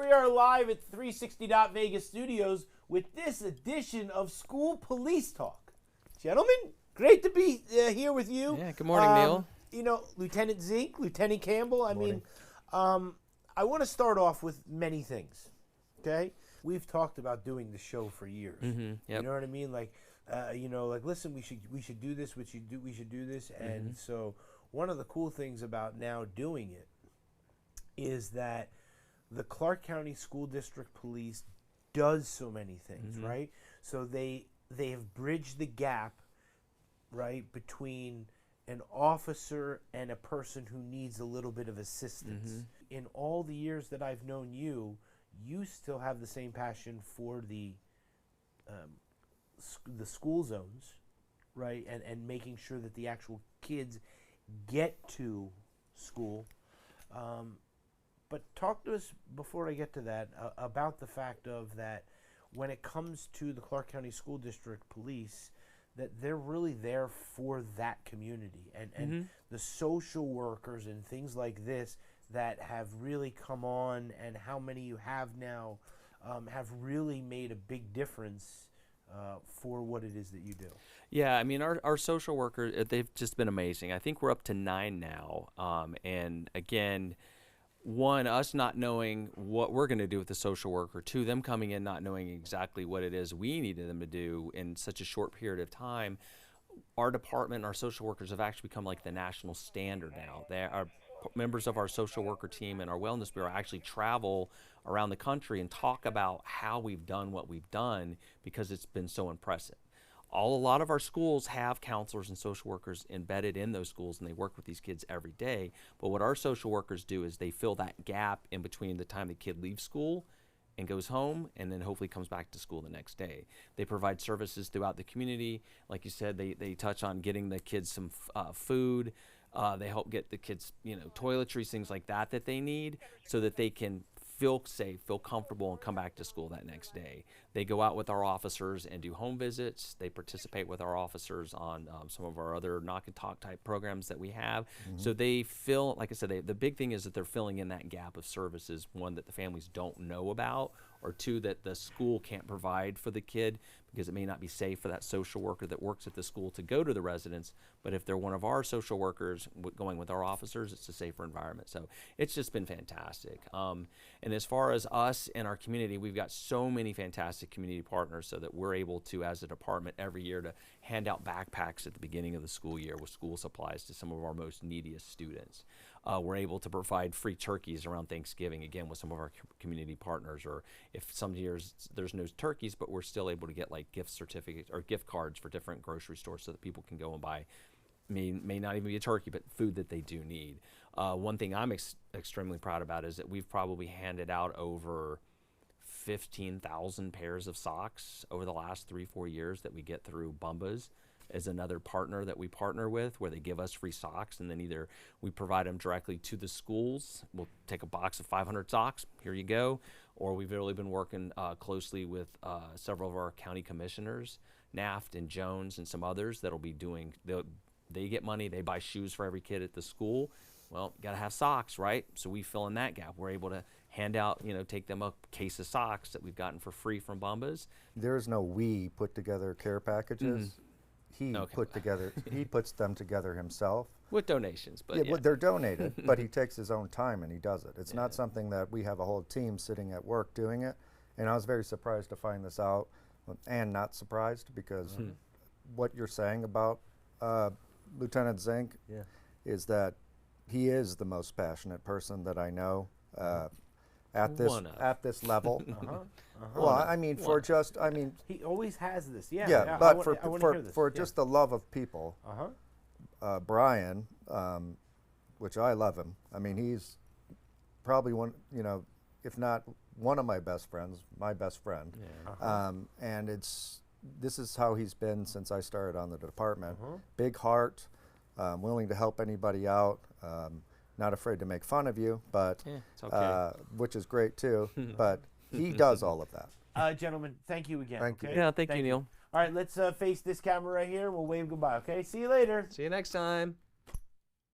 we are live at 360 Vegas Studios with this edition of School Police Talk. Gentlemen, great to be here with you. Yeah, good morning, Neil. You know, Lieutenant Zink, Lieutenant Campbell, I want to start off with many things, okay? We've talked about doing the show for years. Mm-hmm, yep. You know what I mean? Like, listen, we should do this, we should do this. And so one of the cool things about now doing it is that the Clark County School District Police does so many things, right? So they have bridged the gap, right, between an officer and a person who needs a little bit of assistance. In all the years that I've known you, you still have the same passion for the school zones, right, and making sure that the actual kids get to school. But talk to us, before I get to that, about the fact of that when it comes to the Clark County School District Police, that they're really there for that community. And the social workers and things like this that have really come on, and how many you have now, have really made a big difference for what it is that you do. Yeah, I mean, our social workers, they've just been amazing. I think we're up to 9 now. And again, one, us not knowing what we're going to do with the social worker. 2, them coming in not knowing exactly what it is we needed them to do in such a short period of time. Our department, our social workers have actually become like the national standard now. They are members of our social worker team and our wellness bureau actually travel around the country and talk about how we've done what we've done because it's been so impressive. A lot of our schools have counselors and social workers embedded in those schools, and they work with these kids every day. But what our social workers do is they fill that gap in between the time the kid leaves school and goes home and then hopefully comes back to school the next day. They provide services throughout the community. Like you said, they touch on getting the kids some food. They help get the kids, toiletries, things like that they need so that they can feel safe, feel comfortable, and come back to school that next day. They go out with our officers and do home visits. They participate with our officers on some of our other knock and talk type programs that we have. So they fill, like I said, the big thing is that they're filling in that gap of services, one, that the families don't know about, or 2, that the school can't provide for the kid because it may not be safe for that social worker that works at the school to go to the residents. But if they're one of our social workers going with our officers, it's a safer environment. So it's just been fantastic. And as far as us and our community, we've got so many fantastic community partners so that we're able to, as a department, every year to hand out backpacks at the beginning of the school year with school supplies to some of our most neediest students. We're able to provide free turkeys around Thanksgiving, again, with some of our community partners. Or if some years there's no turkeys, but we're still able to get like gift certificates or gift cards for different grocery stores so that people can go and buy, may not even be a turkey, but food that they do need. One thing I'm extremely proud about is that we've probably handed out over 15,000 pairs of socks over the last 3-4 years that we get through Bumbas as another partner that we partner with, where they give us free socks, and then either we provide them directly to the schools. We'll take a box of 500 socks, here you go, or we've really been working closely with several of our county commissioners, Naft and Jones and some others that'll be doing, they get money, they buy shoes for every kid at the school. Well, you gotta have socks, right? So we fill in that gap. We're able to hand out, take them a case of socks that we've gotten for free from Bumbas. There's no we put together care packages. He puts them together himself. With donations, but well, they're donated, but he takes his own time and he does it. It's not something that we have a whole team sitting at work doing it. And I was very surprised to find this out, and not surprised, because what you're saying about Lieutenant Zink is that he is the most passionate person that I know at this level. Well, I mean, he always has this. But for just the love of people, Brian, which I love him. I mean, he's probably one, if not one of my best friends, my best friend. And this is how he's been since I started on the department. Big heart, willing to help anybody out. Not afraid to make fun of you, but it's okay. Which is great too. But he does all of that. Gentlemen, thank you again. Thank you. Yeah, thank you, Neil. All right, let's face this camera right here. We'll wave goodbye, okay? See you later. See you next time.